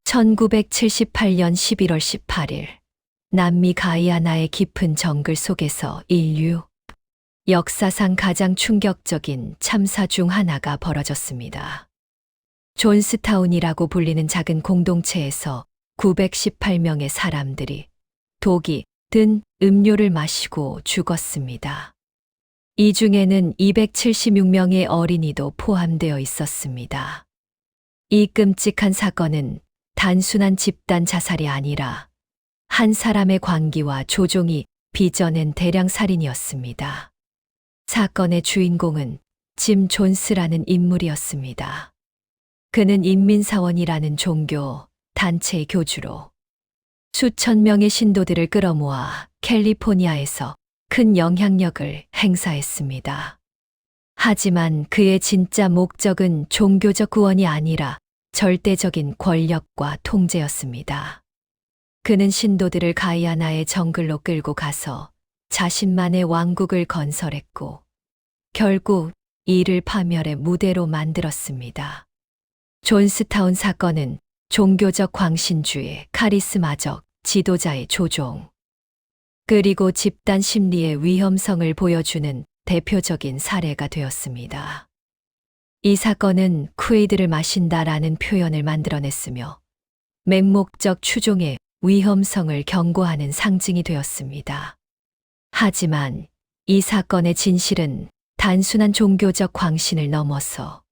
1978년 11월 18일, 남미 가이아나의 깊은 정글 속에서 인류 역사상 가장 충격적인 참사 중 하나가 벌어졌습니다. 존스타운이라고 불리는 작은 공동체에서 918명의 사람들이 독이 든 음료를 마시고 죽었습니다. 이 중에는 276명의 어린이도 포함되어 있었습니다. 이 끔찍한 사건은 단순한 집단 자살이 아니라 한 사람의 광기와 조종이 빚어낸 대량 살인이었습니다. 사건의 주인공은 짐 존스라는 인물이었습니다. 그는 인민사원이라는 종교 단체의 교주로 수천 명의 신도들을 끌어모아 캘리포니아에서 큰 영향력을 행사했습니다. 하지만 그의 진짜 목적은 종교적 구원이 아니라 절대적인 권력과 통제였습니다. 그는 신도들을 가이아나의 정글로 끌고 가서 자신만의 왕국을 건설했고 결국 이를 파멸의 무대로 만들었습니다. 존스타운 사건은 종교적 광신주의, 카리스마적 지도자의 조종, 그리고 집단 심리의 위험성을 보여주는 대표적인 사례가 되었습니다. 이 사건은 쿠에이드를 마신다라는 표현을 만들어냈으며 맹목적 추종의 위험성을 경고하는 상징이 되었습니다. 하지만 이 사건의 진실은 단순한 종교적 광신을 넘어서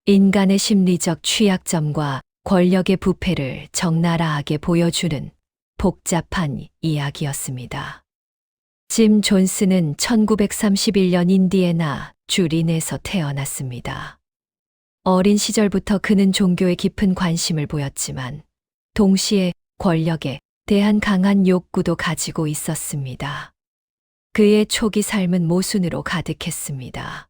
인간의 심리적 취약점과 권력의 부패를 적나라하게 보여주는 복잡한 이야기였습니다. 짐 존스는 1931년 인디애나 주 린에서 태어났습니다. 어린 시절부터 그는 종교에 깊은 관심을 보였지만 동시에 권력에 대한 강한 욕구도 가지고 있었습니다. 그의 초기 삶은 모순으로 가득했습니다.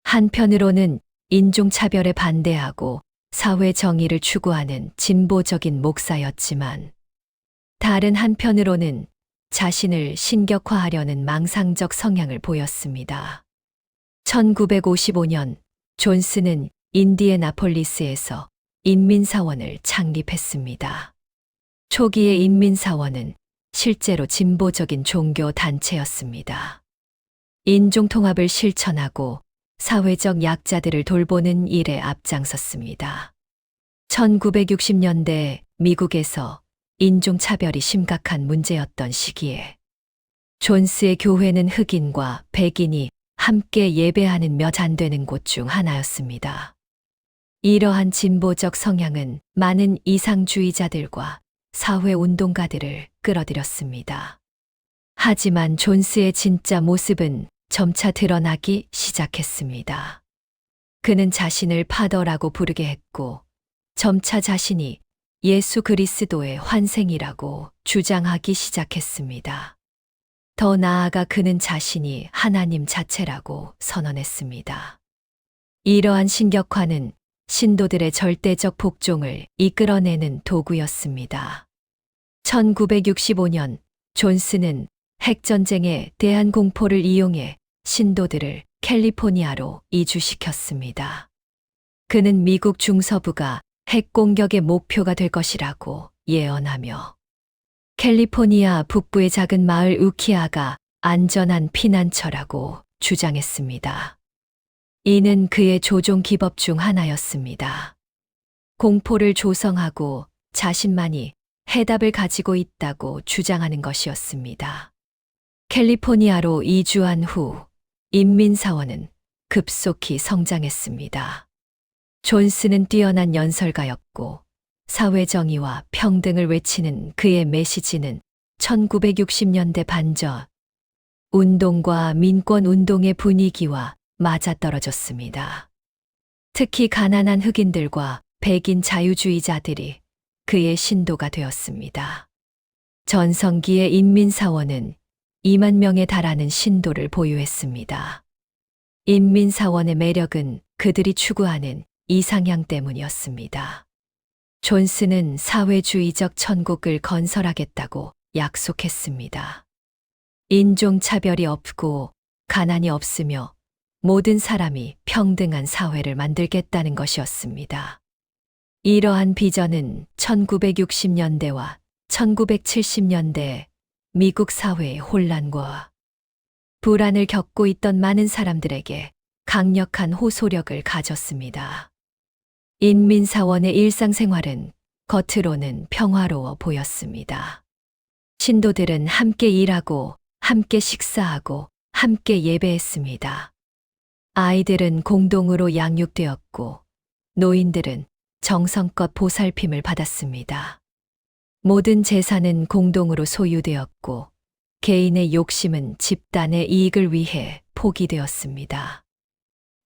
한편으로는 인종차별에 반대하고 사회 정의를 추구하는 진보적인 목사였지만 다른 한편으로는 자신을 신격화하려는 망상적 성향을 보였습니다. 1955년 존스는 인디애나폴리스에서 인민사원을 창립했습니다. 초기의 인민사원은 실제로 진보적인 종교 단체였습니다. 인종통합을 실천하고 사회적 약자들을 돌보는 일에 앞장섰습니다. 1960년대 미국에서 인종차별이 심각한 문제였던 시기에 존스의 교회는 흑인과 백인이 함께 예배하는 몇 안 되는 곳 중 하나였습니다. 이러한 진보적 성향은 많은 이상주의자들과 사회운동가들을 끌어들였습니다. 하지만 존스의 진짜 모습은 점차 드러나기 시작했습니다. 그는 자신을 파더라고 부르게 했고 점차 자신이 예수 그리스도의 환생이라고 주장하기 시작했습니다. 더 나아가 그는 자신이 하나님 자체라고 선언했습니다. 이러한 신격화는 신도들의 절대적 복종을 이끌어내는 도구였습니다. 1965년 존스는 핵전쟁에 대한 공포를 이용해 신도들을 캘리포니아로 이주시켰습니다. 그는 미국 중서부가 핵 공격의 목표가 될 것이라고 예언하며 캘리포니아 북부의 작은 마을 우키아가 안전한 피난처라고 주장했습니다. 이는 그의 조종 기법 중 하나였습니다. 공포를 조성하고 자신만이 해답을 가지고 있다고 주장하는 것이었습니다. 캘리포니아로 이주한 후 인민사원은 급속히 성장했습니다. 존스는 뛰어난 연설가였고 사회정의와 평등을 외치는 그의 메시지는 1960년대 반전 운동과 민권운동의 분위기와 맞아떨어졌습니다. 특히 가난한 흑인들과 백인 자유주의자들이 그의 신도가 되었습니다. 전성기의 인민사원은 2만 명에 달하는 신도를 보유했습니다. 인민사원의 매력은 그들이 추구하는 이상향 때문이었습니다. 존스는 사회주의적 천국을 건설하겠다고 약속했습니다. 인종차별이 없고 가난이 없으며 모든 사람이 평등한 사회를 만들겠다는 것이었습니다. 이러한 비전은 1960년대와 1970년대 미국 사회의 혼란과 불안을 겪고 있던 많은 사람들에게 강력한 호소력을 가졌습니다. 인민사원의 일상생활은 겉으로는 평화로워 보였습니다. 신도들은 함께 일하고, 함께 식사하고, 함께 예배했습니다. 아이들은 공동으로 양육되었고, 노인들은 정성껏 보살핌을 받았습니다. 모든 재산은 공동으로 소유되었고, 개인의 욕심은 집단의 이익을 위해 포기되었습니다.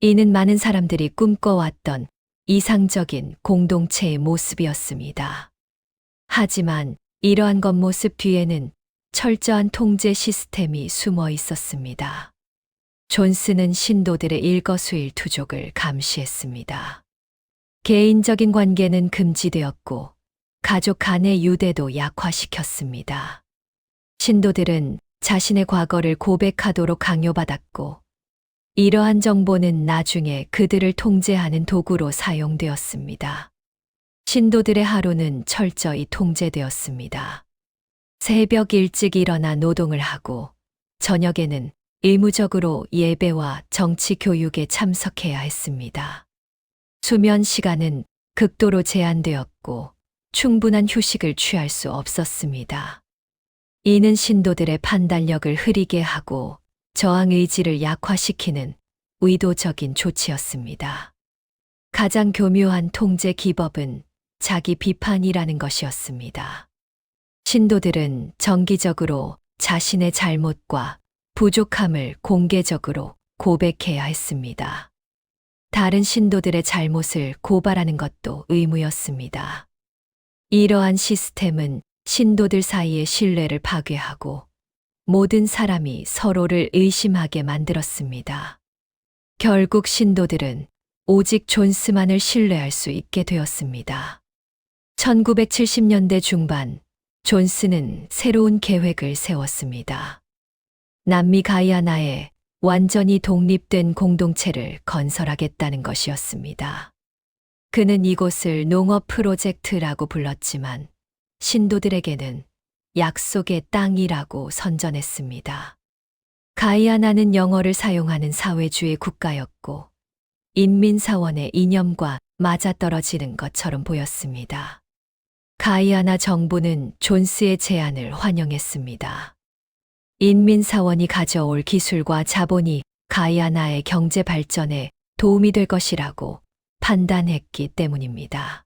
이는 많은 사람들이 꿈꿔왔던 이상적인 공동체의 모습이었습니다. 하지만 이러한 겉모습 뒤에는 철저한 통제 시스템이 숨어 있었습니다. 존스는 신도들의 일거수일투족을 감시했습니다. 개인적인 관계는 금지되었고, 가족 간의 유대도 약화시켰습니다. 신도들은 자신의 과거를 고백하도록 강요받았고, 이러한 정보는 나중에 그들을 통제하는 도구로 사용되었습니다. 신도들의 하루는 철저히 통제되었습니다. 새벽 일찍 일어나 노동을 하고, 저녁에는 의무적으로 예배와 정치 교육에 참석해야 했습니다. 수면 시간은 극도로 제한되었고, 충분한 휴식을 취할 수 없었습니다. 이는 신도들의 판단력을 흐리게 하고 저항 의지를 약화시키는 의도적인 조치였습니다. 가장 교묘한 통제 기법은 자기 비판이라는 것이었습니다. 신도들은 정기적으로 자신의 잘못과 부족함을 공개적으로 고백해야 했습니다. 다른 신도들의 잘못을 고발하는 것도 의무였습니다. 이러한 시스템은 신도들 사이의 신뢰를 파괴하고 모든 사람이 서로를 의심하게 만들었습니다. 결국 신도들은 오직 존스만을 신뢰할 수 있게 되었습니다. 1970년대 중반, 존스는 새로운 계획을 세웠습니다. 남미 가이아나에 완전히 독립된 공동체를 건설하겠다는 것이었습니다. 그는 이곳을 농업 프로젝트라고 불렀지만 신도들에게는 약속의 땅이라고 선전했습니다. 가이아나는 영어를 사용하는 사회주의 국가였고 인민사원의 이념과 맞아떨어지는 것처럼 보였습니다. 가이아나 정부는 존스의 제안을 환영했습니다. 인민사원이 가져올 기술과 자본이 가이아나의 경제 발전에 도움이 될 것이라고 판단했기 때문입니다.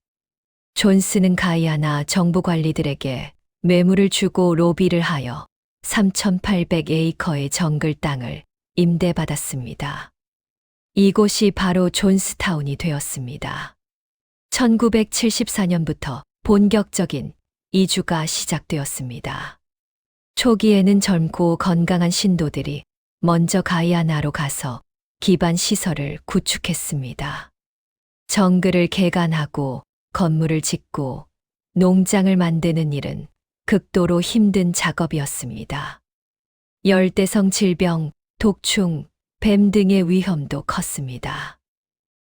존스는 가이아나 정부 관리들에게 뇌물을 주고 로비를 하여 3,800에이커의 정글 땅을 임대받았습니다. 이곳이 바로 존스타운이 되었습니다. 1974년부터 본격적인 이주가 시작되었습니다. 초기에는 젊고 건강한 신도들이 먼저 가이아나로 가서 기반 시설을 구축했습니다. 정글을 개간하고 건물을 짓고 농장을 만드는 일은 극도로 힘든 작업이었습니다. 열대성 질병, 독충, 뱀 등의 위험도 컸습니다.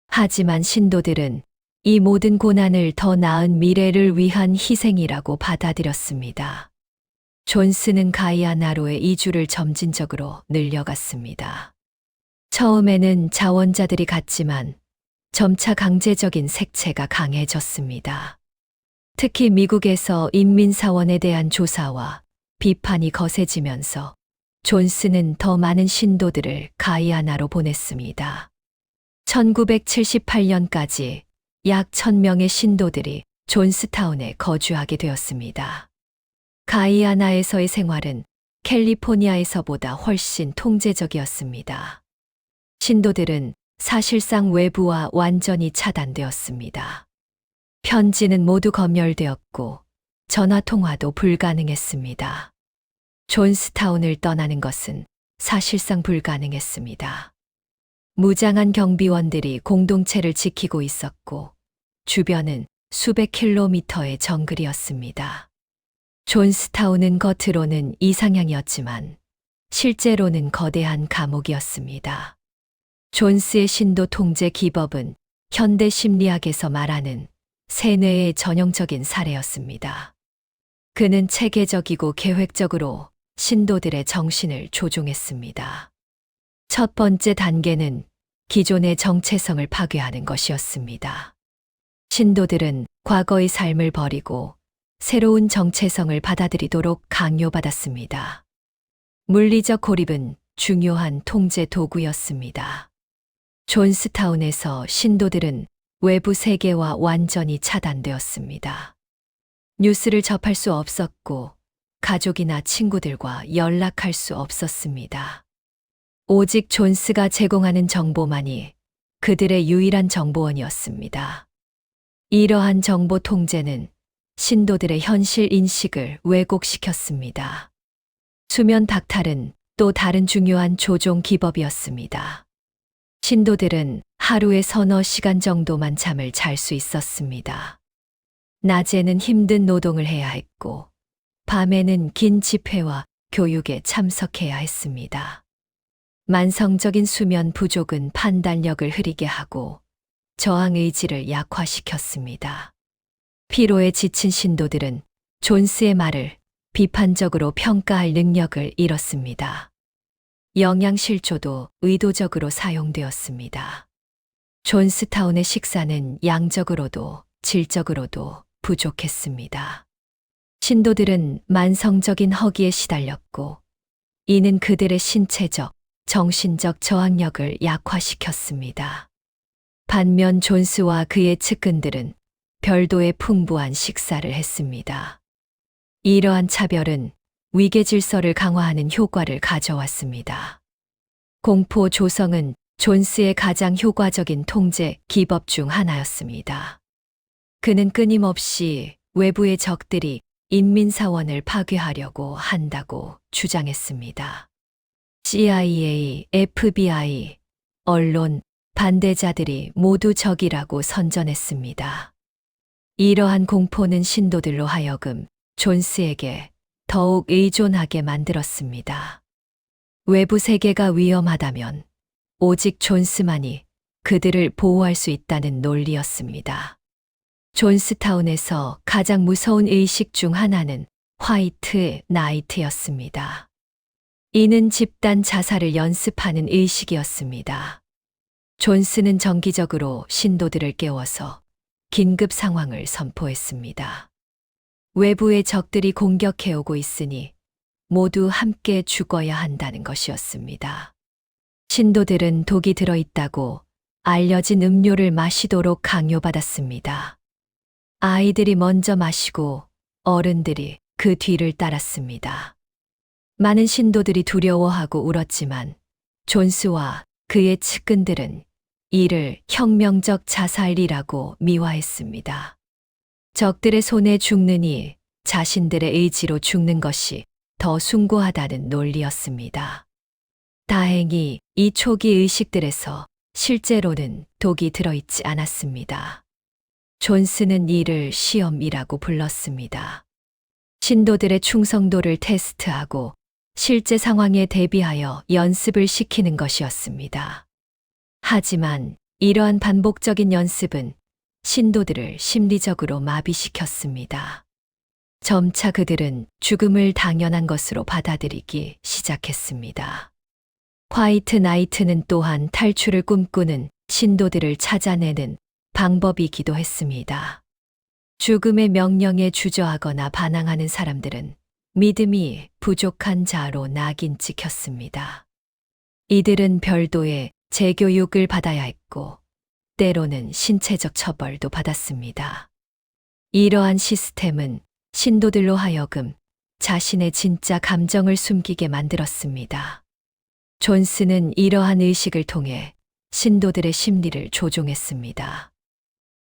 하지만 신도들은 이 모든 고난을 더 나은 미래를 위한 희생이라고 받아들였습니다. 존스는 가이아나로의 이주를 점진적으로 늘려갔습니다. 처음에는 자원자들이 갔지만 점차 강제적인 색채가 강해졌습니다. 특히 미국에서 인민사원에 대한 조사와 비판이 거세지면서 존스는 더 많은 신도들을 가이아나로 보냈습니다. 1978년까지 약 1,000명의 신도들이 존스타운에 거주하게 되었습니다. 가이아나에서의 생활은 캘리포니아에서보다 훨씬 통제적이었습니다. 신도들은 사실상 외부와 완전히 차단되었습니다. 편지는 모두 검열되었고 전화통화도 불가능했습니다. 존스타운을 떠나는 것은 사실상 불가능했습니다. 무장한 경비원들이 공동체를 지키고 있었고 주변은 수백 킬로미터의 정글이었습니다. 존스타운은 겉으로는 이상향이었지만 실제로는 거대한 감옥이었습니다. 존스의 신도 통제 기법은 현대 심리학에서 말하는 세뇌의 전형적인 사례였습니다. 그는 체계적이고 계획적으로 신도들의 정신을 조종했습니다. 첫 번째 단계는 기존의 정체성을 파괴하는 것이었습니다. 신도들은 과거의 삶을 버리고 새로운 정체성을 받아들이도록 강요받았습니다. 물리적 고립은 중요한 통제 도구였습니다. 존스타운에서 신도들은 외부 세계와 완전히 차단되었습니다. 뉴스를 접할 수 없었고 가족이나 친구들과 연락할 수 없었습니다. 오직 존스가 제공하는 정보만이 그들의 유일한 정보원이었습니다. 이러한 정보 통제는 신도들의 현실 인식을 왜곡시켰습니다. 수면 박탈은 또 다른 중요한 조종 기법이었습니다. 신도들은 하루에 서너 시간 정도만 잠을 잘 수 있었습니다. 낮에는 힘든 노동을 해야 했고, 밤에는 긴 집회와 교육에 참석해야 했습니다. 만성적인 수면 부족은 판단력을 흐리게 하고 저항 의지를 약화시켰습니다. 피로에 지친 신도들은 존스의 말을 비판적으로 평가할 능력을 잃었습니다. 영양실조도 의도적으로 사용되었습니다. 존스타운의 식사는 양적으로도 질적으로도 부족했습니다. 신도들은 만성적인 허기에 시달렸고, 이는 그들의 신체적, 정신적 저항력을 약화시켰습니다. 반면 존스와 그의 측근들은 별도의 풍부한 식사를 했습니다. 이러한 차별은 위계 질서를 강화하는 효과를 가져왔습니다. 공포 조성은 존스의 가장 효과적인 통제 기법 중 하나였습니다. 그는 끊임없이 외부의 적들이 인민사원을 파괴하려고 한다고 주장했습니다. CIA, FBI, 언론, 반대자들이 모두 적이라고 선전했습니다. 이러한 공포는 신도들로 하여금 존스에게 더욱 의존하게 만들었습니다. 외부 세계가 위험하다면 오직 존스만이 그들을 보호할 수 있다는 논리였습니다. 존스타운에서 가장 무서운 의식 중 하나는 화이트 나이트였습니다. 이는 집단 자살을 연습하는 의식이었습니다. 존스는 정기적으로 신도들을 깨워서 긴급 상황을 선포했습니다. 외부의 적들이 공격해오고 있으니 모두 함께 죽어야 한다는 것이었습니다. 신도들은 독이 들어있다고 알려진 음료를 마시도록 강요받았습니다. 아이들이 먼저 마시고 어른들이 그 뒤를 따랐습니다. 많은 신도들이 두려워하고 울었지만 존스와 그의 측근들은 이를 혁명적 자살이라고 미화했습니다. 적들의 손에 죽느니 자신들의 의지로 죽는 것이 더 숭고하다는 논리였습니다. 다행히 이 초기 의식들에서 실제로는 독이 들어있지 않았습니다. 존스는 이를 시험이라고 불렀습니다. 신도들의 충성도를 테스트하고 실제 상황에 대비하여 연습을 시키는 것이었습니다. 하지만 이러한 반복적인 연습은 신도들을 심리적으로 마비시켰습니다. 점차 그들은 죽음을 당연한 것으로 받아들이기 시작했습니다. 화이트 나이트는 또한 탈출을 꿈꾸는 신도들을 찾아내는 방법이기도 했습니다. 죽음의 명령에 주저하거나 반항하는 사람들은 믿음이 부족한 자로 낙인 찍혔습니다. 이들은 별도의 재교육을 받아야 했고, 때로는 신체적 처벌도 받았습니다. 이러한 시스템은 신도들로 하여금 자신의 진짜 감정을 숨기게 만들었습니다. 존스는 이러한 의식을 통해 신도들의 심리를 조종했습니다.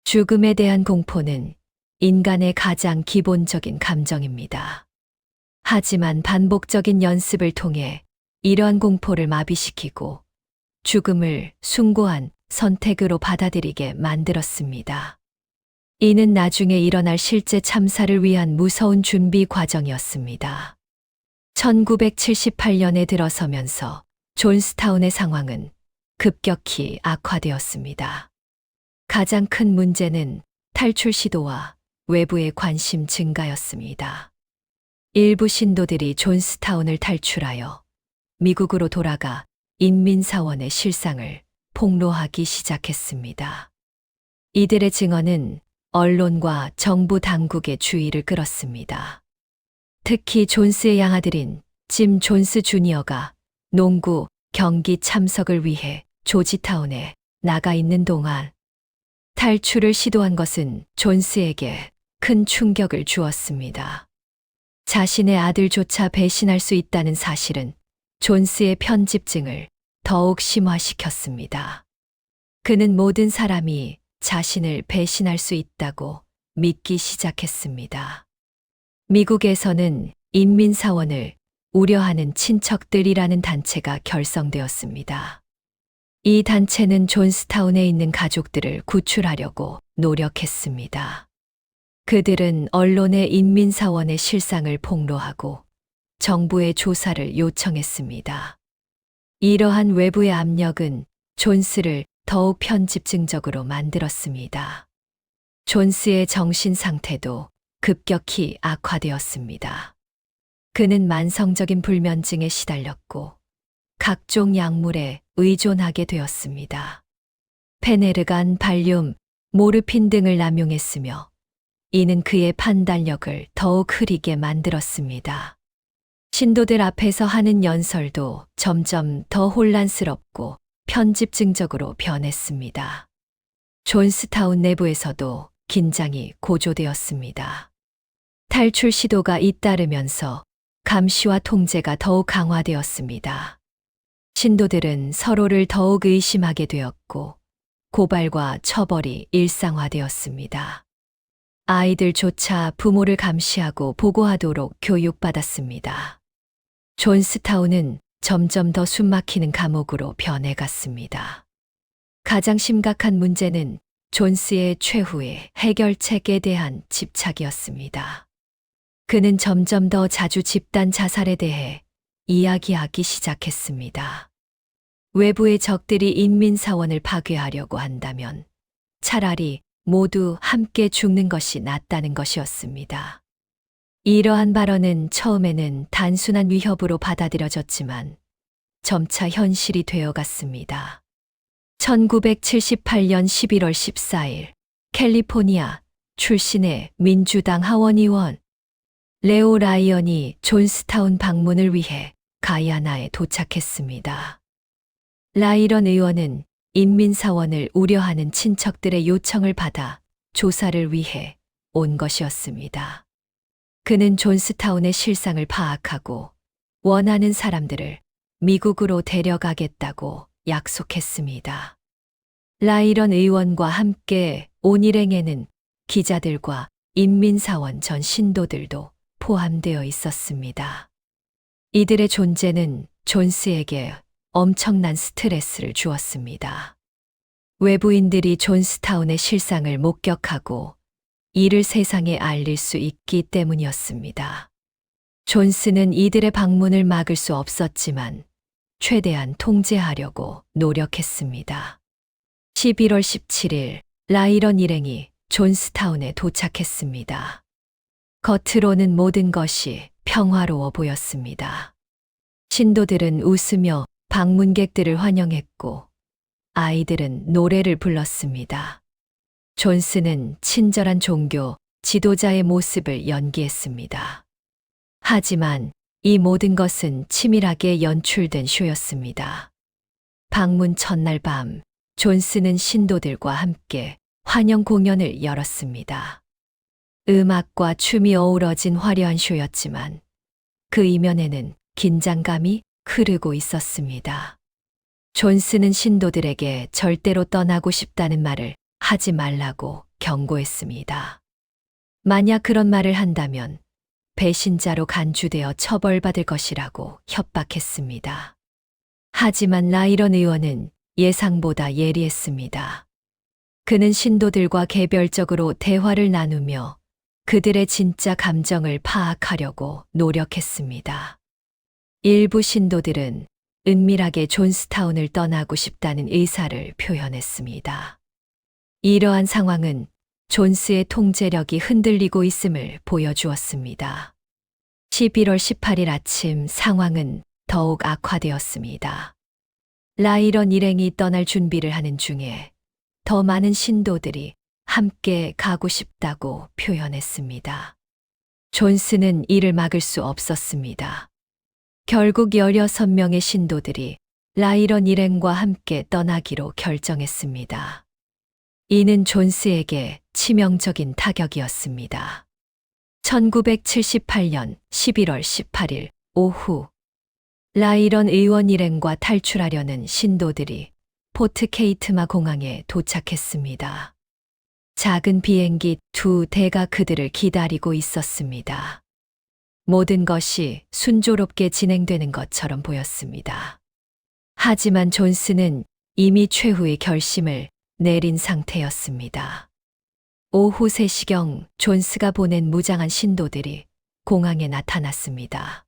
죽음에 대한 공포는 인간의 가장 기본적인 감정입니다. 하지만 반복적인 연습을 통해 이러한 공포를 마비시키고 죽음을 숭고한 선택으로 받아들이게 만들었습니다. 이는 나중에 일어날 실제 참사를 위한 무서운 준비 과정이었습니다. 1978년에 들어서면서 존스타운의 상황은 급격히 악화되었습니다. 가장 큰 문제는 탈출 시도와 외부의 관심 증가였습니다. 일부 신도들이 존스타운을 탈출하여 미국으로 돌아가 인민사원의 실상을 폭로하기 시작했습니다. 이들의 증언은 언론과 정부 당국의 주의를 끌었습니다. 특히 존스의 양아들인 짐 존스 주니어가 농구 경기 참석을 위해 조지타운에 나가 있는 동안 탈출을 시도한 것은 존스에게 큰 충격을 주었습니다. 자신의 아들조차 배신할 수 있다는 사실은 존스의 편집증을 더욱 심화시켰습니다. 그는 모든 사람이 자신을 배신할 수 있다고 믿기 시작했습니다. 미국에서는 인민사원을 우려하는 친척들이라는 단체가 결성되었습니다. 이 단체는 존스타운에 있는 가족들을 구출하려고 노력했습니다. 그들은 언론에 인민사원의 실상을 폭로하고 정부의 조사를 요청했습니다. 이러한 외부의 압력은 존스를 더욱 편집증적으로 만들었습니다. 존스의 정신 상태도 급격히 악화되었습니다. 그는 만성적인 불면증에 시달렸고 각종 약물에 의존하게 되었습니다. 페네르간, 발륨, 모르핀 등을 남용했으며 이는 그의 판단력을 더욱 흐리게 만들었습니다. 신도들 앞에서 하는 연설도 점점 더 혼란스럽고 편집증적으로 변했습니다. 존스타운 내부에서도 긴장이 고조되었습니다. 탈출 시도가 잇따르면서 감시와 통제가 더욱 강화되었습니다. 신도들은 서로를 더욱 의심하게 되었고 고발과 처벌이 일상화되었습니다. 아이들조차 부모를 감시하고 보고하도록 교육받았습니다. 존스타운은 점점 더 숨막히는 감옥으로 변해갔습니다. 가장 심각한 문제는 존스의 최후의 해결책에 대한 집착이었습니다. 그는 점점 더 자주 집단 자살에 대해 이야기하기 시작했습니다. 외부의 적들이 인민사원을 파괴하려고 한다면 차라리 모두 함께 죽는 것이 낫다는 것이었습니다. 이러한 발언은 처음에는 단순한 위협으로 받아들여졌지만 점차 현실이 되어갔습니다. 1978년 11월 14일 캘리포니아 출신의 민주당 하원의원 레오 라이언이 존스타운 방문을 위해 가이아나에 도착했습니다. 라이런 의원은 인민사원을 우려하는 친척들의 요청을 받아 조사를 위해 온 것이었습니다. 그는 존스타운의 실상을 파악하고 원하는 사람들을 미국으로 데려가겠다고 약속했습니다. 라이런 의원과 함께 온 일행에는 기자들과 인민사원 전 신도들도 포함되어 있었습니다. 이들의 존재는 존스에게 엄청난 스트레스를 주었습니다. 외부인들이 존스타운의 실상을 목격하고 이를 세상에 알릴 수 있기 때문이었습니다. 존스는 이들의 방문을 막을 수 없었지만 최대한 통제하려고 노력했습니다. 11월 17일 라이런 일행이 존스타운에 도착했습니다. 겉으로는 모든 것이 평화로워 보였습니다. 신도들은 웃으며 방문객들을 환영했고 아이들은 노래를 불렀습니다. 존스는 친절한 종교 지도자의 모습을 연기했습니다. 하지만 이 모든 것은 치밀하게 연출된 쇼였습니다. 방문 첫날 밤, 존스는 신도들과 함께 환영 공연을 열었습니다. 음악과 춤이 어우러진 화려한 쇼였지만 그 이면에는 긴장감이 흐르고 있었습니다. 존스는 신도들에게 절대로 떠나고 싶다는 말을 하지 말라고 경고했습니다. 만약 그런 말을 한다면 배신자로 간주되어 처벌받을 것이라고 협박했습니다. 하지만 라이런 의원은 예상보다 예리했습니다. 그는 신도들과 개별적으로 대화를 나누며 그들의 진짜 감정을 파악하려고 노력했습니다. 일부 신도들은 은밀하게 존스타운을 떠나고 싶다는 의사를 표현했습니다. 이러한 상황은 존스의 통제력이 흔들리고 있음을 보여주었습니다. 11월 18일 아침 상황은 더욱 악화되었습니다. 라이런 일행이 떠날 준비를 하는 중에 더 많은 신도들이 함께 가고 싶다고 표현했습니다. 존스는 이를 막을 수 없었습니다. 결국 16명의 신도들이 라이런 일행과 함께 떠나기로 결정했습니다. 이는 존스에게 치명적인 타격이었습니다. 1978년 11월 18일 오후 라이런 의원 일행과 탈출하려는 신도들이 포트 케이트마 공항에 도착했습니다. 작은 비행기 2대가 그들을 기다리고 있었습니다. 모든 것이 순조롭게 진행되는 것처럼 보였습니다. 하지만 존스는 이미 최후의 결심을 내린 상태였습니다. 오후 3시경 존스가 보낸 무장한 신도들이 공항에 나타났습니다.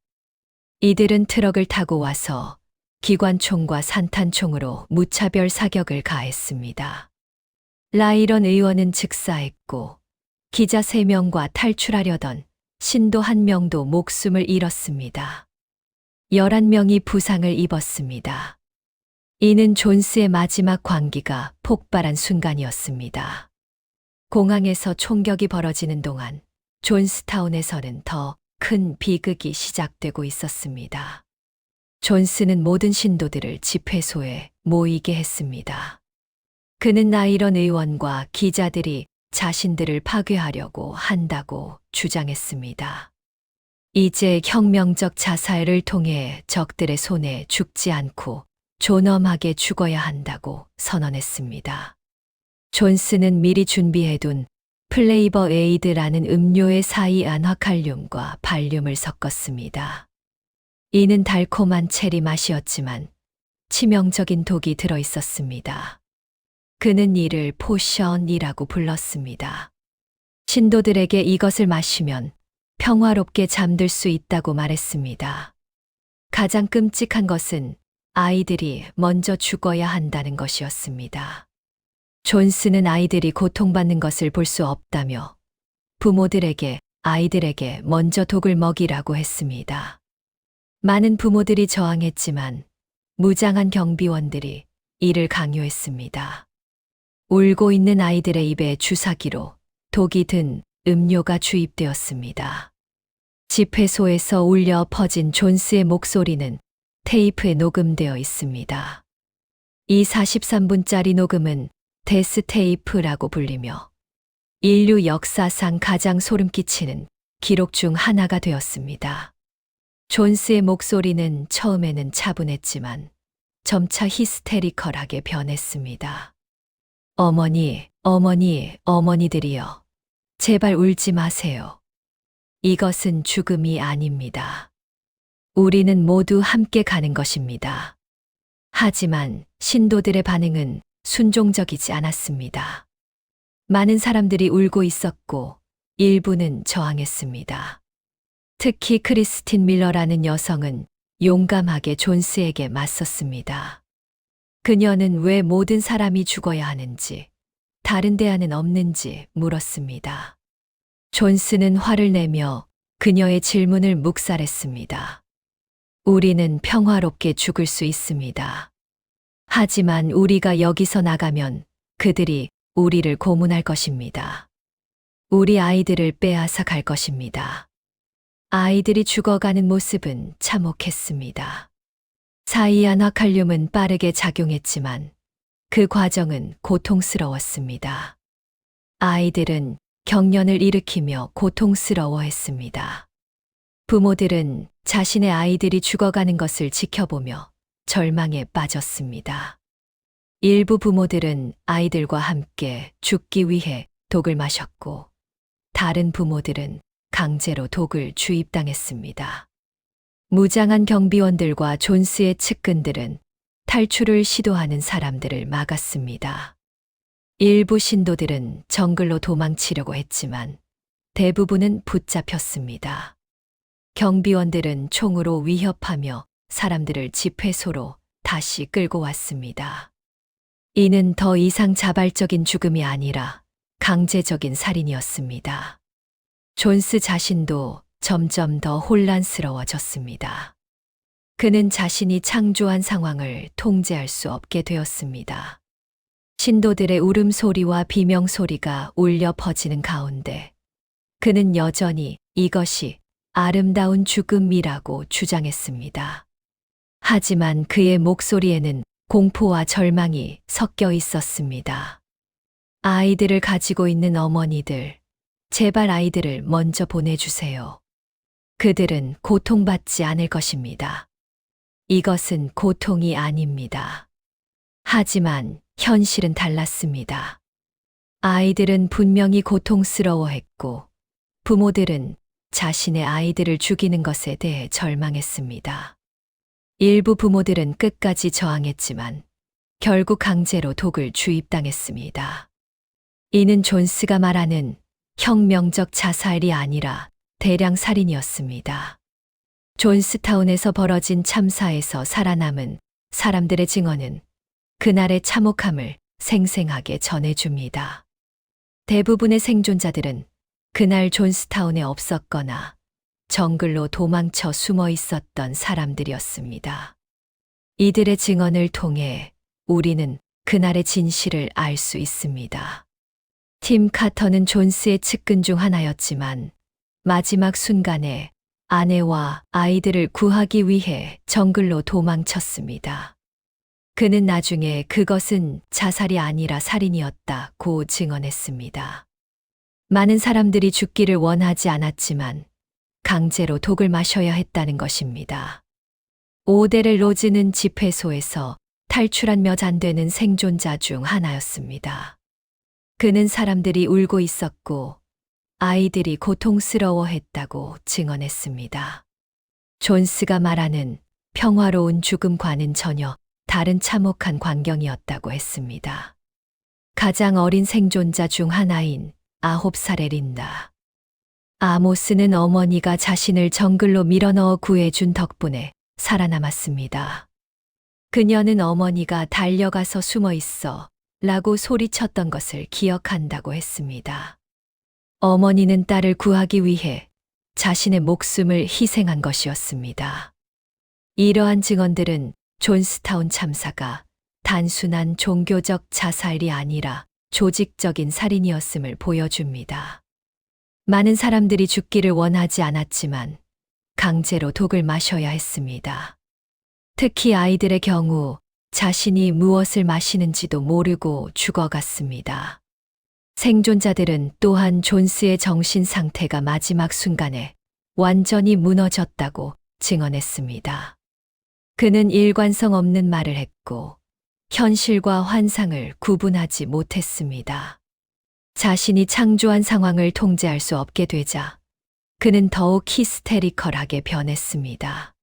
이들은 트럭을 타고 와서 기관총과 산탄총으로 무차별 사격을 가했습니다. 라이런 의원은 즉사했고 기자 3명과 탈출하려던 신도 1명도 목숨을 잃었습니다. 11명이 부상을 입었습니다. 이는 존스의 마지막 광기가 폭발한 순간이었습니다. 공항에서 총격이 벌어지는 동안 존스타운에서는 더 큰 비극이 시작되고 있었습니다. 존스는 모든 신도들을 집회소에 모이게 했습니다. 그는 라이런 의원과 기자들이 자신들을 파괴하려고 한다고 주장했습니다. 이제 혁명적 자살을 통해 적들의 손에 죽지 않고 존엄하게 죽어야 한다고 선언했습니다. 존스는 미리 준비해둔 플레이버 에이드라는 음료의 사이안화칼륨과 발륨을 섞었습니다. 이는 달콤한 체리 맛이었지만 치명적인 독이 들어 있었습니다. 그는 이를 포션이라고 불렀습니다. 신도들에게 이것을 마시면 평화롭게 잠들 수 있다고 말했습니다. 가장 끔찍한 것은 아이들이 먼저 죽어야 한다는 것이었습니다. 존스는 아이들이 고통받는 것을 볼 수 없다며 부모들에게 아이들에게 먼저 독을 먹이라고 했습니다. 많은 부모들이 저항했지만 무장한 경비원들이 이를 강요했습니다. 울고 있는 아이들의 입에 주사기로 독이 든 음료가 주입되었습니다. 집회소에서 울려 퍼진 존스의 목소리는 테이프에 녹음되어 있습니다. 이 43분짜리 녹음은 데스 테이프라고 불리며 인류 역사상 가장 소름 끼치는 기록 중 하나가 되었습니다. 존스의 목소리는 처음에는 차분했지만 점차 히스테리컬하게 변했습니다. 어머니, 어머니, 어머니들이여. 제발 울지 마세요. 이것은 죽음이 아닙니다. 우리는 모두 함께 가는 것입니다. 하지만 신도들의 반응은 순종적이지 않았습니다. 많은 사람들이 울고 있었고 일부는 저항했습니다. 특히 크리스틴 밀러라는 여성은 용감하게 존스에게 맞섰습니다. 그녀는 왜 모든 사람이 죽어야 하는지, 다른 대안은 없는지 물었습니다. 존스는 화를 내며 그녀의 질문을 묵살했습니다. 우리는 평화롭게 죽을 수 있습니다. 하지만 우리가 여기서 나가면 그들이 우리를 고문할 것입니다. 우리 아이들을 빼앗아 갈 것입니다. 아이들이 죽어가는 모습은 참혹했습니다. 사이안화칼륨은 빠르게 작용했지만 그 과정은 고통스러웠습니다. 아이들은 경련을 일으키며 고통스러워했습니다. 부모들은 자신의 아이들이 죽어가는 것을 지켜보며 절망에 빠졌습니다. 일부 부모들은 아이들과 함께 죽기 위해 독을 마셨고, 다른 부모들은 강제로 독을 주입당했습니다. 무장한 경비원들과 존스의 측근들은 탈출을 시도하는 사람들을 막았습니다. 일부 신도들은 정글로 도망치려고 했지만 대부분은 붙잡혔습니다. 경비원들은 총으로 위협하며 사람들을 집회소로 다시 끌고 왔습니다. 이는 더 이상 자발적인 죽음이 아니라 강제적인 살인이었습니다. 존스 자신도 점점 더 혼란스러워졌습니다. 그는 자신이 창조한 상황을 통제할 수 없게 되었습니다. 신도들의 울음소리와 비명소리가 울려 퍼지는 가운데 그는 여전히 이것이 아름다운 죽음이라고 주장했습니다. 하지만 그의 목소리에는 공포와 절망이 섞여 있었습니다. 아이들을 가지고 있는 어머니들, 제발 아이들을 먼저 보내주세요. 그들은 고통받지 않을 것입니다. 이것은 고통이 아닙니다. 하지만 현실은 달랐습니다. 아이들은 분명히 고통스러워했고 부모들은 자신의 아이들을 죽이는 것에 대해 절망했습니다. 일부 부모들은 끝까지 저항했지만 결국 강제로 독을 주입당했습니다. 이는 존스가 말하는 혁명적 자살이 아니라 대량 살인이었습니다. 존스타운에서 벌어진 참사에서 살아남은 사람들의 증언은 그날의 참혹함을 생생하게 전해줍니다. 대부분의 생존자들은 그날 존스타운에 없었거나 정글로 도망쳐 숨어 있었던 사람들이었습니다. 이들의 증언을 통해 우리는 그날의 진실을 알 수 있습니다. 팀 카터는 존스의 측근 중 하나였지만 마지막 순간에 아내와 아이들을 구하기 위해 정글로 도망쳤습니다. 그는 나중에 그것은 자살이 아니라 살인이었다고 증언했습니다. 많은 사람들이 죽기를 원하지 않았지만 강제로 독을 마셔야 했다는 것입니다. 오데렐 로즈는 집회소에서 탈출한 몇 안 되는 생존자 중 하나였습니다. 그는 사람들이 울고 있었고 아이들이 고통스러워했다고 증언했습니다. 존스가 말하는 평화로운 죽음과는 전혀 다른 참혹한 광경이었다고 했습니다. 가장 어린 생존자 중 하나인 9살의 린다. 아모스는 어머니가 자신을 정글로 밀어넣어 구해준 덕분에 살아남았습니다. 그녀는 어머니가 달려가서 숨어 있어 라고 소리쳤던 것을 기억한다고 했습니다. 어머니는 딸을 구하기 위해 자신의 목숨을 희생한 것이었습니다. 이러한 증언들은 존스타운 참사가 단순한 종교적 자살이 아니라 조직적인 살인이었음을 보여줍니다. 많은 사람들이 죽기를 원하지 않았지만 강제로 독을 마셔야 했습니다. 특히 아이들의 경우 자신이 무엇을 마시는지도 모르고 죽어갔습니다. 생존자들은 또한 존스의 정신 상태가 마지막 순간에 완전히 무너졌다고 증언했습니다. 그는 일관성 없는 말을 했고 현실과 환상을 구분하지 못했습니다. 자신이 창조한 상황을 통제할 수 없게 되자 그는 더욱 히스테리컬하게 변했습니다.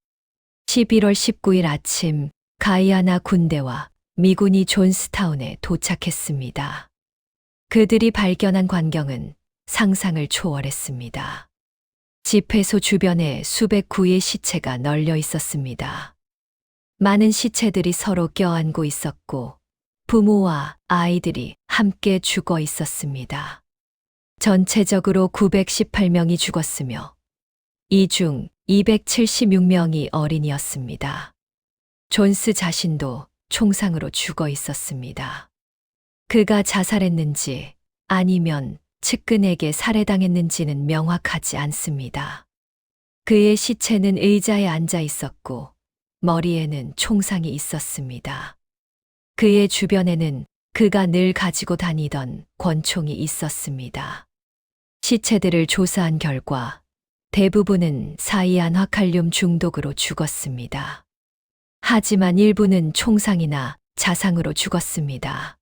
11월 19일 아침 가이아나 군대와 미군이 존스타운에 도착했습니다. 그들이 발견한 광경은 상상을 초월했습니다. 집회소 주변에 수백 구의 시체가 널려 있었습니다. 많은 시체들이 서로 껴안고 있었고 부모와 아이들이 함께 죽어 있었습니다. 전체적으로 918명이 죽었으며 이 중 276명이 어린이였습니다. 존스 자신도 총상으로 죽어 있었습니다. 그가 자살했는지 아니면 측근에게 살해당했는지는 명확하지 않습니다. 그의 시체는 의자에 앉아 있었고 머리에는 총상이 있었습니다. 그의 주변에는 그가 늘 가지고 다니던 권총이 있었습니다. 시체들을 조사한 결과 대부분은 사이안화칼륨 중독으로 죽었습니다. 하지만 일부는 총상이나 자상으로 죽었습니다.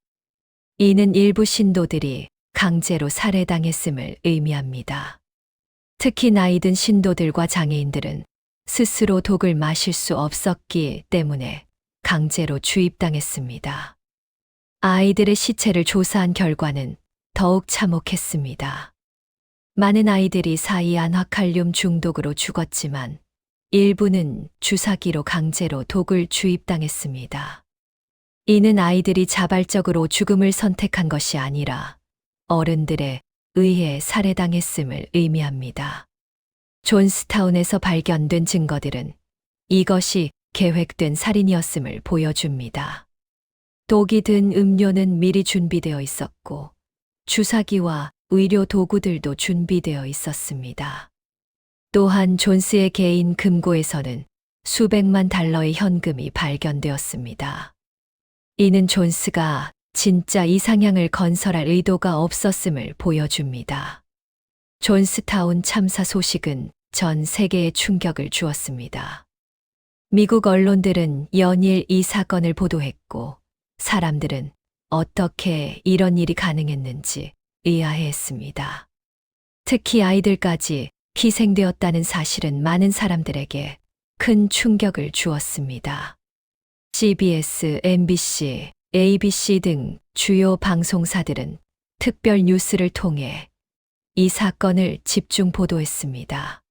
이는 일부 신도들이 강제로 살해당했음을 의미합니다. 특히 나이 든 신도들과 장애인들은 스스로 독을 마실 수 없었기 때문에 강제로 주입당했습니다. 아이들의 시체를 조사한 결과는 더욱 참혹했습니다. 많은 아이들이 사이안화칼륨 중독으로 죽었지만 일부는 주사기로 강제로 독을 주입당했습니다. 이는 아이들이 자발적으로 죽음을 선택한 것이 아니라 어른들에 의해 살해당했음을 의미합니다. 존스타운에서 발견된 증거들은 이것이 계획된 살인이었음을 보여줍니다. 독이 든 음료는 미리 준비되어 있었고 주사기와 의료 도구들도 준비되어 있었습니다. 또한 존스의 개인 금고에서는 수백만 달러의 현금이 발견되었습니다. 이는 존스가 진짜 이상향을 건설할 의도가 없었음을 보여줍니다. 존스타운 참사 소식은 전 세계에 충격을 주었습니다. 미국 언론들은 연일 이 사건을 보도했고 사람들은 어떻게 이런 일이 가능했는지 의아해했습니다. 특히 아이들까지 희생되었다는 사실은 많은 사람들에게 큰 충격을 주었습니다. CBS, MBC, ABC 등 주요 방송사들은 특별 뉴스를 통해 이 사건을 집중 보도했습니다.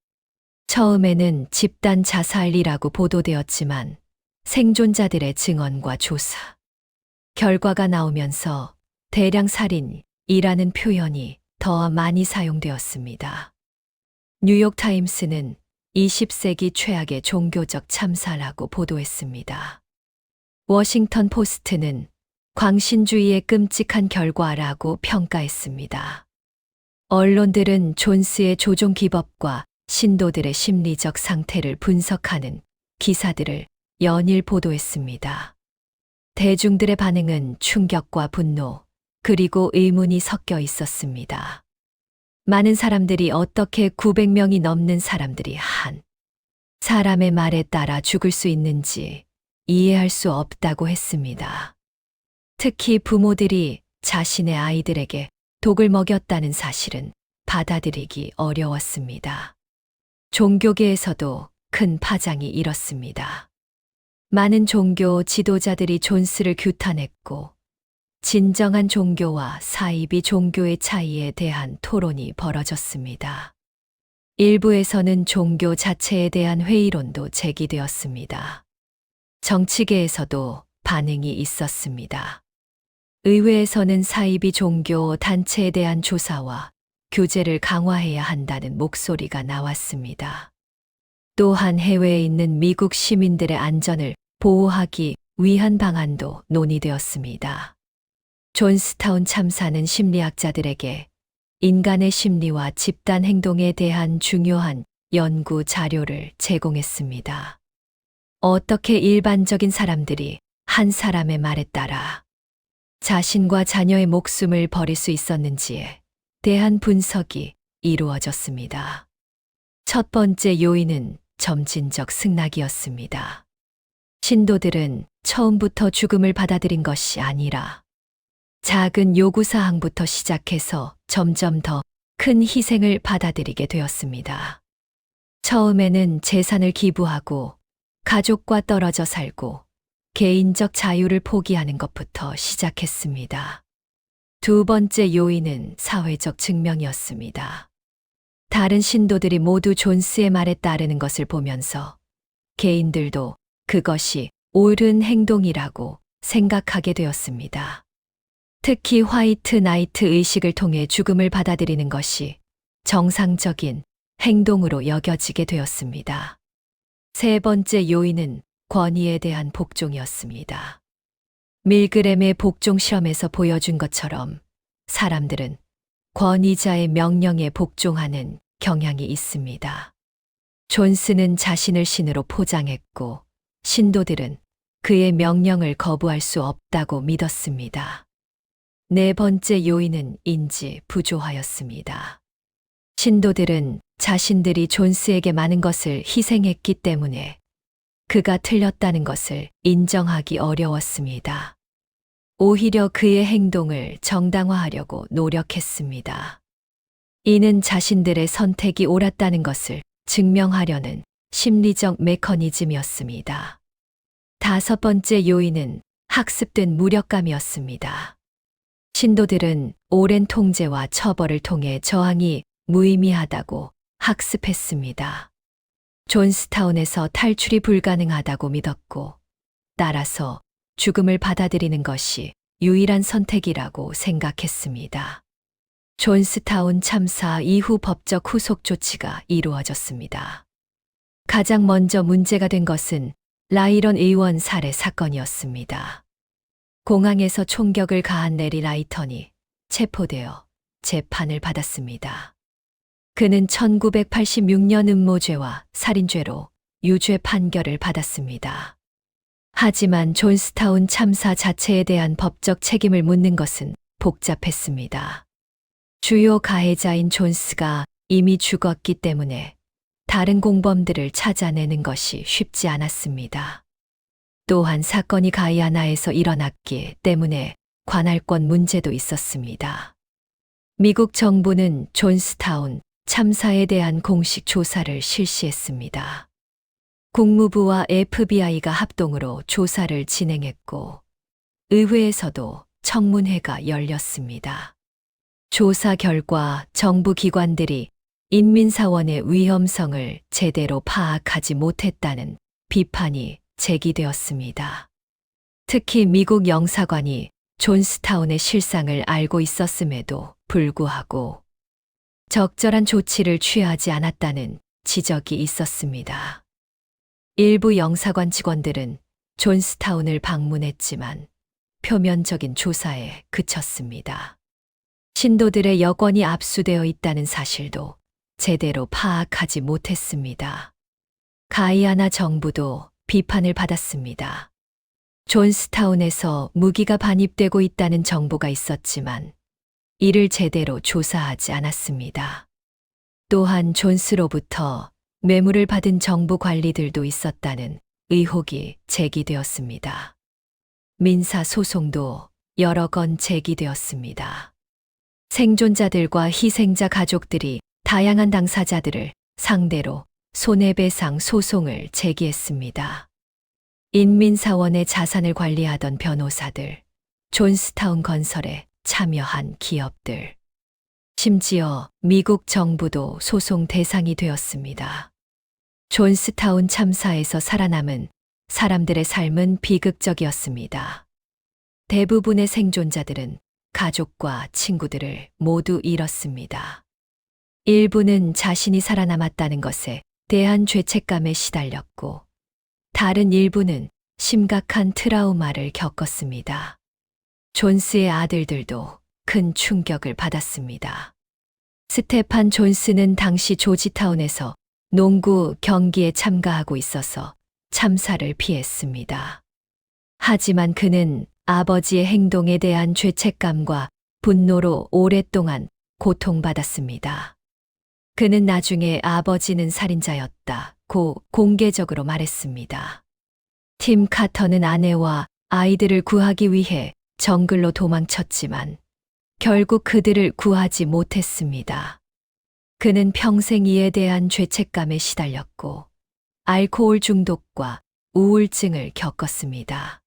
처음에는 집단 자살이라고 보도되었지만 생존자들의 증언과 조사, 결과가 나오면서 대량 살인이라는 표현이 더 많이 사용되었습니다. 뉴욕타임스는 20세기 최악의 종교적 참사라고 보도했습니다. 워싱턴 포스트는 광신주의의 끔찍한 결과라고 평가했습니다. 언론들은 존스의 조종 기법과 신도들의 심리적 상태를 분석하는 기사들을 연일 보도했습니다. 대중들의 반응은 충격과 분노, 그리고 의문이 섞여 있었습니다. 많은 사람들이 어떻게 900명이 넘는 사람들이 한 사람의 말에 따라 죽을 수 있는지 이해할 수 없다고 했습니다. 특히 부모들이 자신의 아이들에게 독을 먹였다는 사실은 받아들이기 어려웠습니다. 종교계에서도 큰 파장이 일었습니다. 많은 종교 지도자들이 존스를 규탄했고 진정한 종교와 사이비 종교의 차이에 대한 토론이 벌어졌습니다. 일부에서는 종교 자체에 대한 회의론도 제기되었습니다. 정치계에서도 반응이 있었습니다. 의회에서는 사이비 종교 단체에 대한 조사와 규제를 강화해야 한다는 목소리가 나왔습니다. 또한 해외에 있는 미국 시민들의 안전을 보호하기 위한 방안도 논의되었습니다. 존스타운 참사는 심리학자들에게 인간의 심리와 집단 행동에 대한 중요한 연구 자료를 제공했습니다. 어떻게 일반적인 사람들이 한 사람의 말에 따라 자신과 자녀의 목숨을 버릴 수 있었는지에 대한 분석이 이루어졌습니다. 첫 번째 요인은 점진적 승낙이었습니다. 신도들은 처음부터 죽음을 받아들인 것이 아니라 작은 요구사항부터 시작해서 점점 더 큰 희생을 받아들이게 되었습니다. 처음에는 재산을 기부하고 가족과 떨어져 살고 개인적 자유를 포기하는 것부터 시작했습니다. 두 번째 요인은 사회적 증명이었습니다. 다른 신도들이 모두 존스의 말에 따르는 것을 보면서 개인들도 그것이 옳은 행동이라고 생각하게 되었습니다. 특히 화이트 나이트 의식을 통해 죽음을 받아들이는 것이 정상적인 행동으로 여겨지게 되었습니다. 세 번째 요인은 권위에 대한 복종이었습니다. 밀그램의 복종 실험에서 보여준 것처럼 사람들은 권위자의 명령에 복종하는 경향이 있습니다. 존스는 자신을 신으로 포장했고 신도들은 그의 명령을 거부할 수 없다고 믿었습니다. 네 번째 요인은 인지 부조화였습니다. 신도들은 자신들이 존스에게 많은 것을 희생했기 때문에 그가 틀렸다는 것을 인정하기 어려웠습니다. 오히려 그의 행동을 정당화하려고 노력했습니다. 이는 자신들의 선택이 옳았다는 것을 증명하려는 심리적 메커니즘이었습니다. 다섯 번째 요인은 학습된 무력감이었습니다. 신도들은 오랜 통제와 처벌을 통해 저항이 무의미하다고 학습했습니다. 존스타운에서 탈출이 불가능하다고 믿었고, 따라서 죽음을 받아들이는 것이 유일한 선택이라고 생각했습니다. 존스타운 참사 이후 법적 후속 조치가 이루어졌습니다. 가장 먼저 문제가 된 것은 라이런 의원 살해 사건이었습니다. 공항에서 총격을 가한 레리 라이턴이 체포되어 재판을 받았습니다. 그는 1986년 음모죄와 살인죄로 유죄 판결을 받았습니다. 하지만 존스타운 참사 자체에 대한 법적 책임을 묻는 것은 복잡했습니다. 주요 가해자인 존스가 이미 죽었기 때문에 다른 공범들을 찾아내는 것이 쉽지 않았습니다. 또한 사건이 가이아나에서 일어났기 때문에 관할권 문제도 있었습니다. 미국 정부는 존스타운 참사에 대한 공식 조사를 실시했습니다. 국무부와 FBI가 합동으로 조사를 진행했고, 의회에서도 청문회가 열렸습니다. 조사 결과 정부 기관들이 인민사원의 위험성을 제대로 파악하지 못했다는 비판이 제기되었습니다. 특히 미국 영사관이 존스타운의 실상을 알고 있었음에도 불구하고 적절한 조치를 취하지 않았다는 지적이 있었습니다. 일부 영사관 직원들은 존스타운을 방문했지만 표면적인 조사에 그쳤습니다. 신도들의 여권이 압수되어 있다는 사실도 제대로 파악하지 못했습니다. 가이아나 정부도 비판을 받았습니다. 존스타운에서 무기가 반입되고 있다는 정보가 있었지만 이를 제대로 조사하지 않았습니다. 또한 존스로부터 뇌물을 받은 정부 관리들도 있었다는 의혹이 제기되었습니다. 민사 소송도 여러 건 제기되었습니다. 생존자들과 희생자 가족들이 다양한 당사자들을 상대로 손해배상 소송을 제기했습니다. 인민사원의 자산을 관리하던 변호사들, 존스타운 건설에 참여한 기업들, 심지어 미국 정부도 소송 대상이 되었습니다. 존스타운 참사에서 살아남은 사람들의 삶은 비극적이었습니다. 대부분의 생존자들은 가족과 친구들을 모두 잃었습니다. 일부는 자신이 살아남았다는 것에 대한 죄책감에 시달렸고, 다른 일부는 심각한 트라우마를 겪었습니다. 존스의 아들들도 큰 충격을 받았습니다. 스테판 존스는 당시 조지타운에서 농구 경기에 참가하고 있어서 참사를 피했습니다. 하지만 그는 아버지의 행동에 대한 죄책감과 분노로 오랫동안 고통받았습니다. 그는 나중에 아버지는 살인자였다고 공개적으로 말했습니다. 팀 카터는 아내와 아이들을 구하기 위해 정글로 도망쳤지만 결국 그들을 구하지 못했습니다. 그는 평생 이에 대한 죄책감에 시달렸고 알코올 중독과 우울증을 겪었습니다.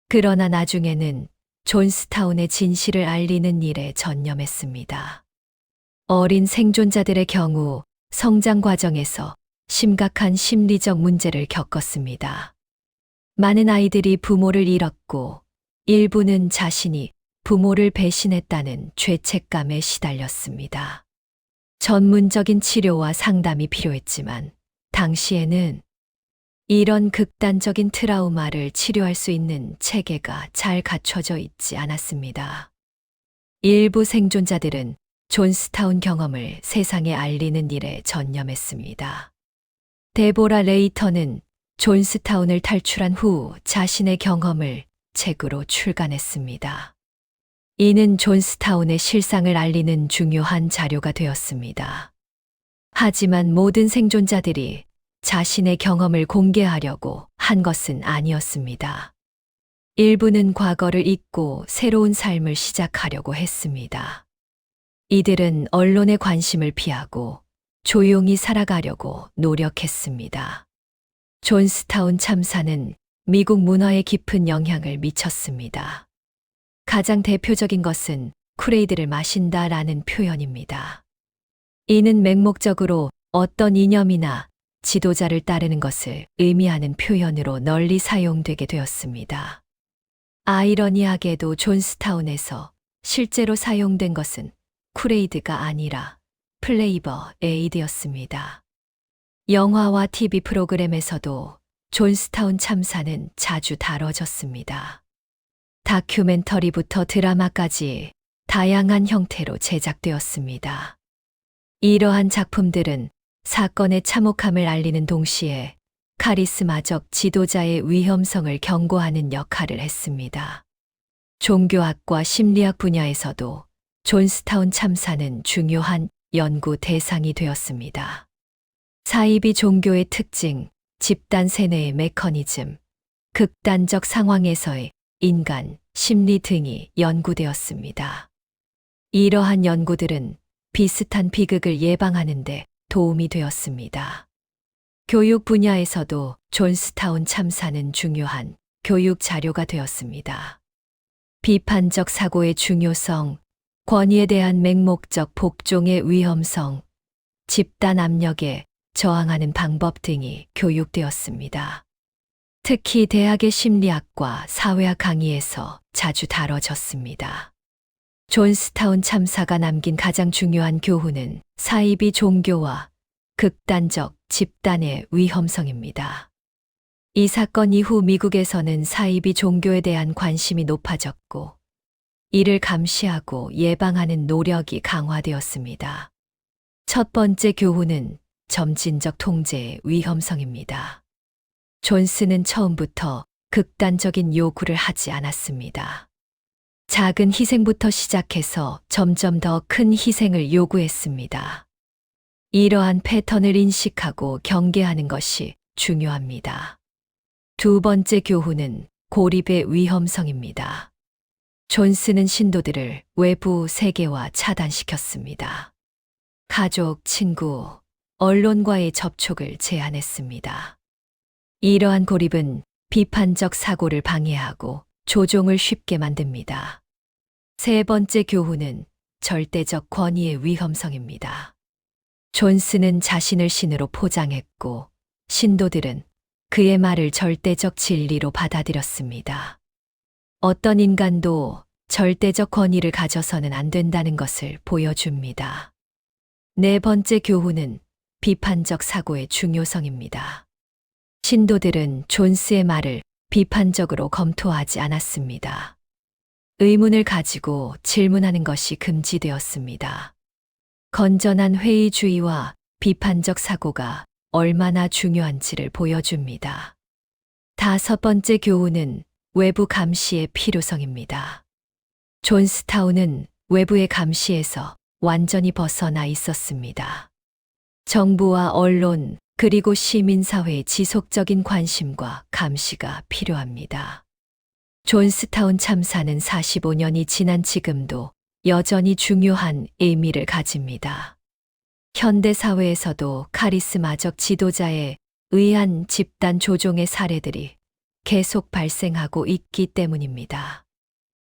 그러나 나중에는 존스타운의 진실을 알리는 일에 전념했습니다. 어린 생존자들의 경우 성장 과정에서 심각한 심리적 문제를 겪었습니다. 많은 아이들이 부모를 잃었고 일부는 자신이 부모를 배신했다는 죄책감에 시달렸습니다. 전문적인 치료와 상담이 필요했지만 당시에는 이런 극단적인 트라우마를 치료할 수 있는 체계가 잘 갖춰져 있지 않았습니다. 일부 생존자들은 존스타운 경험을 세상에 알리는 일에 전념했습니다. 데보라 레이터는 존스타운을 탈출한 후 자신의 경험을 책으로 출간했습니다. 이는 존스타운의 실상을 알리는 중요한 자료가 되었습니다. 하지만 모든 생존자들이 자신의 경험을 공개하려고 한 것은 아니었습니다. 일부는 과거를 잊고 새로운 삶을 시작하려고 했습니다. 이들은 언론의 관심을 피하고 조용히 살아가려고 노력했습니다. 존스타운 참사는 미국 문화에 깊은 영향을 미쳤습니다. 가장 대표적인 것은 쿠레이드를 마신다라는 표현입니다. 이는 맹목적으로 어떤 이념이나 지도자를 따르는 것을 의미하는 표현으로 널리 사용되게 되었습니다. 아이러니하게도 존스타운에서 실제로 사용된 것은 쿠레이드가 아니라 플레이버 에이드였습니다. 영화와 TV 프로그램에서도 존스타운 참사는 자주 다뤄졌습니다. 다큐멘터리부터 드라마까지 다양한 형태로 제작되었습니다. 이러한 작품들은 사건의 참혹함을 알리는 동시에 카리스마적 지도자의 위험성을 경고하는 역할을 했습니다. 종교학과 심리학 분야에서도 존스타운 참사는 중요한 연구 대상이 되었습니다. 사이비 종교의 특징, 집단 세뇌의 메커니즘, 극단적 상황에서의 인간, 심리 등이 연구되었습니다. 이러한 연구들은 비슷한 비극을 예방하는 데 도움이 되었습니다. 교육 분야에서도 존스타운 참사는 중요한 교육 자료가 되었습니다. 비판적 사고의 중요성, 권위에 대한 맹목적 복종의 위험성, 집단 압력에 저항하는 방법 등이 교육되었습니다. 특히 대학의 심리학과 사회학 강의에서 자주 다뤄졌습니다. 존스타운 참사가 남긴 가장 중요한 교훈은 사이비 종교와 극단적 집단의 위험성입니다. 이 사건 이후 미국에서는 사이비 종교에 대한 관심이 높아졌고, 이를 감시하고 예방하는 노력이 강화되었습니다. 첫 번째 교훈은 점진적 통제의 위험성입니다. 존스는 처음부터 극단적인 요구를 하지 않았습니다. 작은 희생부터 시작해서 점점 더 큰 희생을 요구했습니다. 이러한 패턴을 인식하고 경계하는 것이 중요합니다. 두 번째 교훈은 고립의 위험성입니다. 존스는 신도들을 외부 세계와 차단시켰습니다. 가족, 친구, 언론과의 접촉을 제한했습니다. 이러한 고립은 비판적 사고를 방해하고 조종을 쉽게 만듭니다. 세 번째 교훈은 절대적 권위의 위험성입니다. 존스는 자신을 신으로 포장했고, 신도들은 그의 말을 절대적 진리로 받아들였습니다. 어떤 인간도 절대적 권위를 가져서는 안 된다는 것을 보여줍니다. 네 번째 교훈은 비판적 사고의 중요성입니다. 신도들은 존스의 말을 비판적으로 검토하지 않았습니다. 의문을 가지고 질문하는 것이 금지되었습니다. 건전한 회의주의와 비판적 사고가 얼마나 중요한지를 보여줍니다. 다섯 번째 교훈은 외부 감시의 필요성입니다. 존스타운은 외부의 감시에서 완전히 벗어나 있었습니다. 정부와 언론, 그리고 시민사회의 지속적인 관심과 감시가 필요합니다. 존스타운 참사는 45년이 지난 지금도 여전히 중요한 의미를 가집니다. 현대사회에서도 카리스마적 지도자에 의한 집단 조종의 사례들이 계속 발생하고 있기 때문입니다.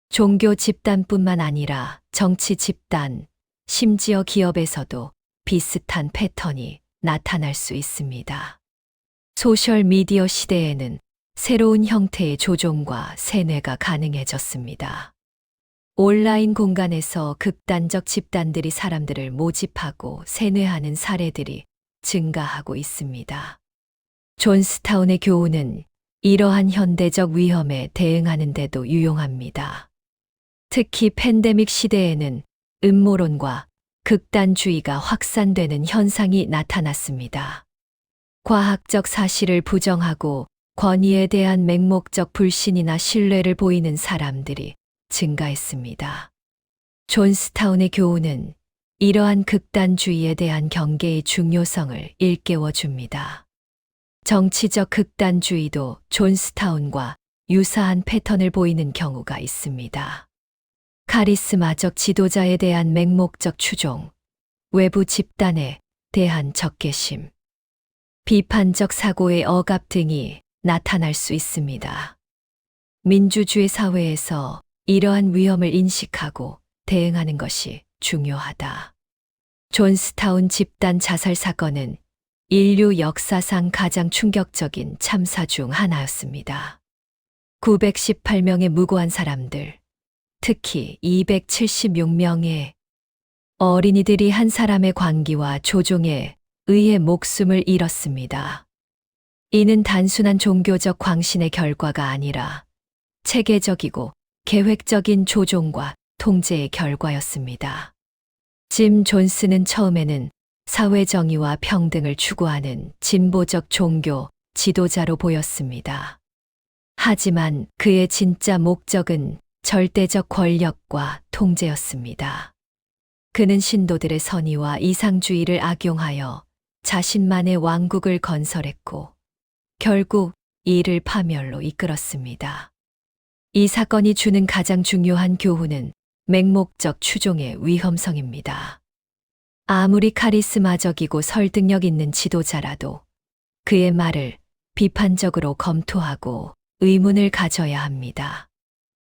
종교 집단뿐만 아니라 정치 집단, 심지어 기업에서도 비슷한 패턴이 나타날 수 있습니다. 소셜미디어 시대에는 새로운 형태의 조종과 세뇌가 가능해졌습니다. 온라인 공간에서 극단적 집단들이 사람들을 모집하고 세뇌하는 사례들이 증가하고 있습니다. 존스타운의 교훈은 이러한 현대적 위험에 대응하는 데도 유용합니다. 특히 팬데믹 시대에는 음모론과 극단주의가 확산되는 현상이 나타났습니다. 과학적 사실을 부정하고 권위에 대한 맹목적 불신이나 신뢰를 보이는 사람들이 증가했습니다. 존스타운의 교훈은 이러한 극단주의에 대한 경계의 중요성을 일깨워줍니다. 정치적 극단주의도 존스타운과 유사한 패턴을 보이는 경우가 있습니다. 카리스마적 지도자에 대한 맹목적 추종, 외부 집단에 대한 적개심, 비판적 사고의 억압 등이 나타날 수 있습니다. 민주주의 사회에서 이러한 위험을 인식하고 대응하는 것이 중요하다. 존스타운 집단 자살 사건은 인류 역사상 가장 충격적인 참사 중 하나였습니다. 918명의 무고한 사람들, 특히 276명의 어린이들이 한 사람의 광기와 조종에 의해 목숨을 잃었습니다. 이는 단순한 종교적 광신의 결과가 아니라 체계적이고 계획적인 조종과 통제의 결과였습니다. 짐 존스는 처음에는 사회 정의와 평등을 추구하는 진보적 종교 지도자로 보였습니다. 하지만 그의 진짜 목적은 절대적 권력과 통제였습니다. 그는 신도들의 선의와 이상주의를 악용하여 자신만의 왕국을 건설했고 결국 이를 파멸로 이끌었습니다. 이 사건이 주는 가장 중요한 교훈은 맹목적 추종의 위험성입니다. 아무리 카리스마적이고 설득력 있는 지도자라도 그의 말을 비판적으로 검토하고 의문을 가져야 합니다.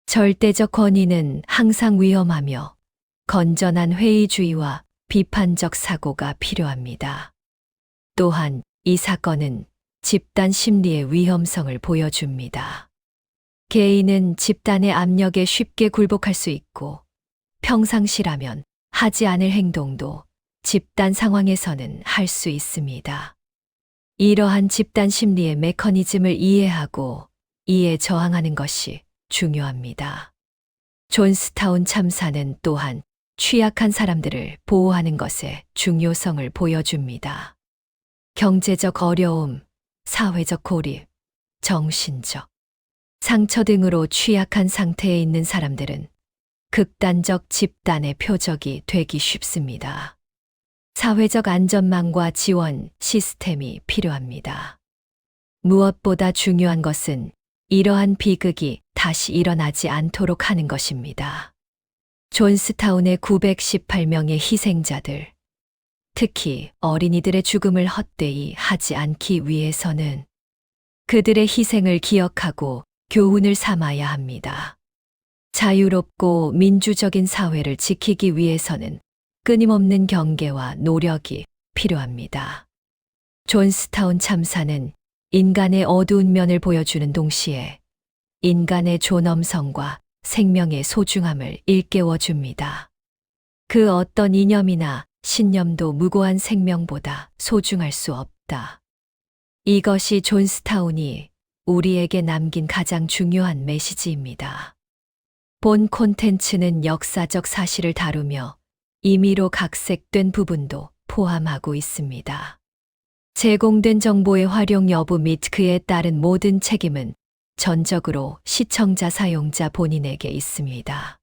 절대적 권위는 항상 위험하며 건전한 회의주의와 비판적 사고가 필요합니다. 또한 이 사건은 집단 심리의 위험성을 보여줍니다. 개인은 집단의 압력에 쉽게 굴복할 수 있고 평상시라면 하지 않을 행동도 집단 상황에서는 할 수 있습니다. 이러한 집단 심리의 메커니즘을 이해하고 이에 저항하는 것이 중요합니다. 존스타운 참사는 또한 취약한 사람들을 보호하는 것의 중요성을 보여줍니다. 경제적 어려움, 사회적 고립, 정신적 상처 등으로 취약한 상태에 있는 사람들은 극단적 집단의 표적이 되기 쉽습니다. 사회적 안전망과 지원 시스템이 필요합니다. 무엇보다 중요한 것은 이러한 비극이 다시 일어나지 않도록 하는 것입니다. 존스타운의 918명의 희생자들, 특히 어린이들의 죽음을 헛되이 하지 않기 위해서는 그들의 희생을 기억하고 교훈을 삼아야 합니다. 자유롭고 민주적인 사회를 지키기 위해서는 끊임없는 경계와 노력이 필요합니다. 존스타운 참사는 인간의 어두운 면을 보여주는 동시에 인간의 존엄성과 생명의 소중함을 일깨워 줍니다. 그 어떤 이념이나 신념도 무고한 생명보다 소중할 수 없다. 이것이 존스타운이 우리에게 남긴 가장 중요한 메시지입니다. 본 콘텐츠는 역사적 사실을 다루며 임의로 각색된 부분도 포함하고 있습니다. 제공된 정보의 활용 여부 및 그에 따른 모든 책임은 전적으로 시청자 사용자 본인에게 있습니다.